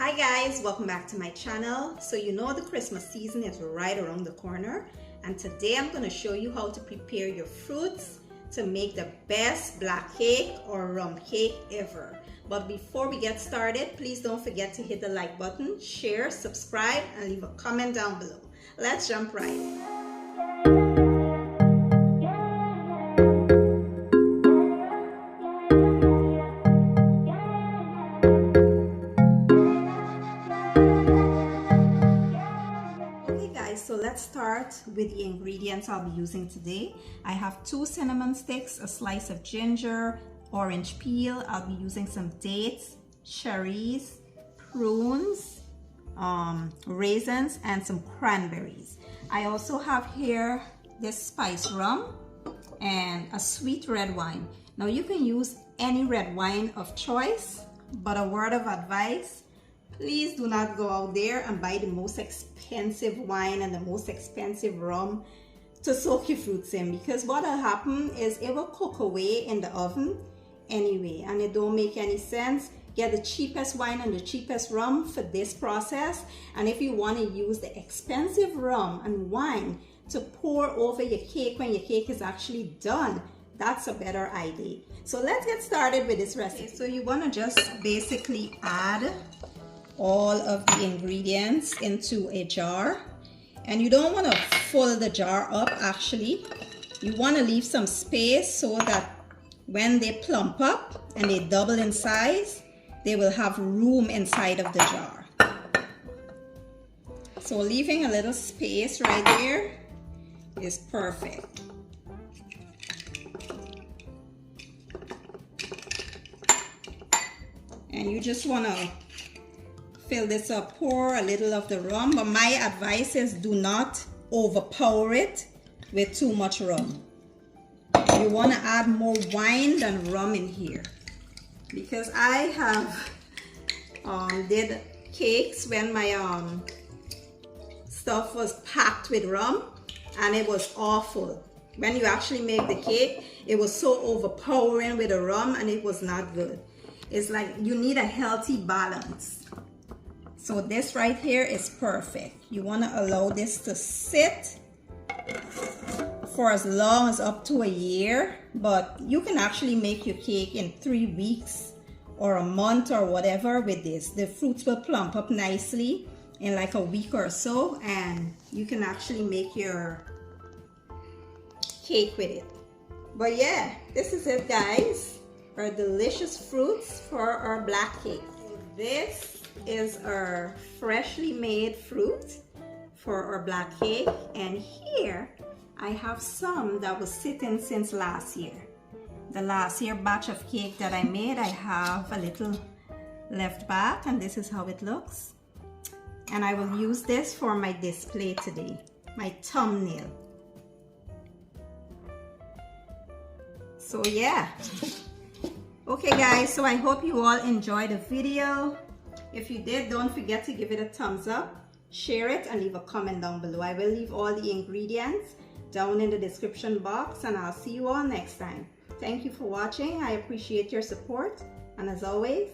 Hi guys, welcome back to my channel. So you know the Christmas season is right around the corner, and today I'm going to show you how to prepare your fruits to make the best black cake or rum cake ever. But before we get started, please don't forget to hit the like button, share, subscribe, and leave a comment down below. Let's jump right in. So let's start with the ingredients I'll be using today. I have 2 cinnamon sticks, a slice of ginger, orange peel. I'll be using some dates, cherries, prunes, raisins, and some cranberries. I also have here this spice rum and a sweet red wine. Now you can use any red wine of choice, but a word of advice: please do not go out there and buy the most expensive wine and the most expensive rum to soak your fruits in, because what will happen is it will cook away in the oven anyway, and it don't make any sense. Get the cheapest wine and the cheapest rum for this process, and if you want to use the expensive rum and wine to pour over your cake when your cake is actually done, that's a better idea. So let's get started with this recipe. So you want to just basically add all of the ingredients into a jar, and you don't want to fill the jar up. Actually, you want to leave some space so that when they plump up and they double in size, they will have room inside of the jar. So leaving a little space right there is perfect. And you just want to fill this up, pour a little of the rum, but my advice is do not overpower it with too much rum. You want to add more wine than rum in here, because I have did cakes when my stuff was packed with rum, and it was awful. When you actually make the cake, it was so overpowering with the rum, and it was not good. It's like you need a healthy balance. So this right here is perfect. You want to allow this to sit for as long as up to a year, but you can actually make your cake in 3 weeks or a month or whatever with this. The fruits will plump up nicely in like a week or so, and you can actually make your cake with it. But yeah, this is it, guys. Our delicious fruits for our black cake. This is our freshly made fruit for our black cake, and here I have some that was sitting since last year. The last year batch of cake that I made, I have a little left back, and this is how it looks. And I will use this for my display today, my thumbnail. So yeah. Okay guys, so I hope you all enjoyed the video. If you did, don't forget to give it a thumbs up, share it, and leave a comment down below. I will leave all the ingredients down in the description box, and I'll see you all next time. Thank you for watching. I appreciate your support, and as always,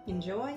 enjoy.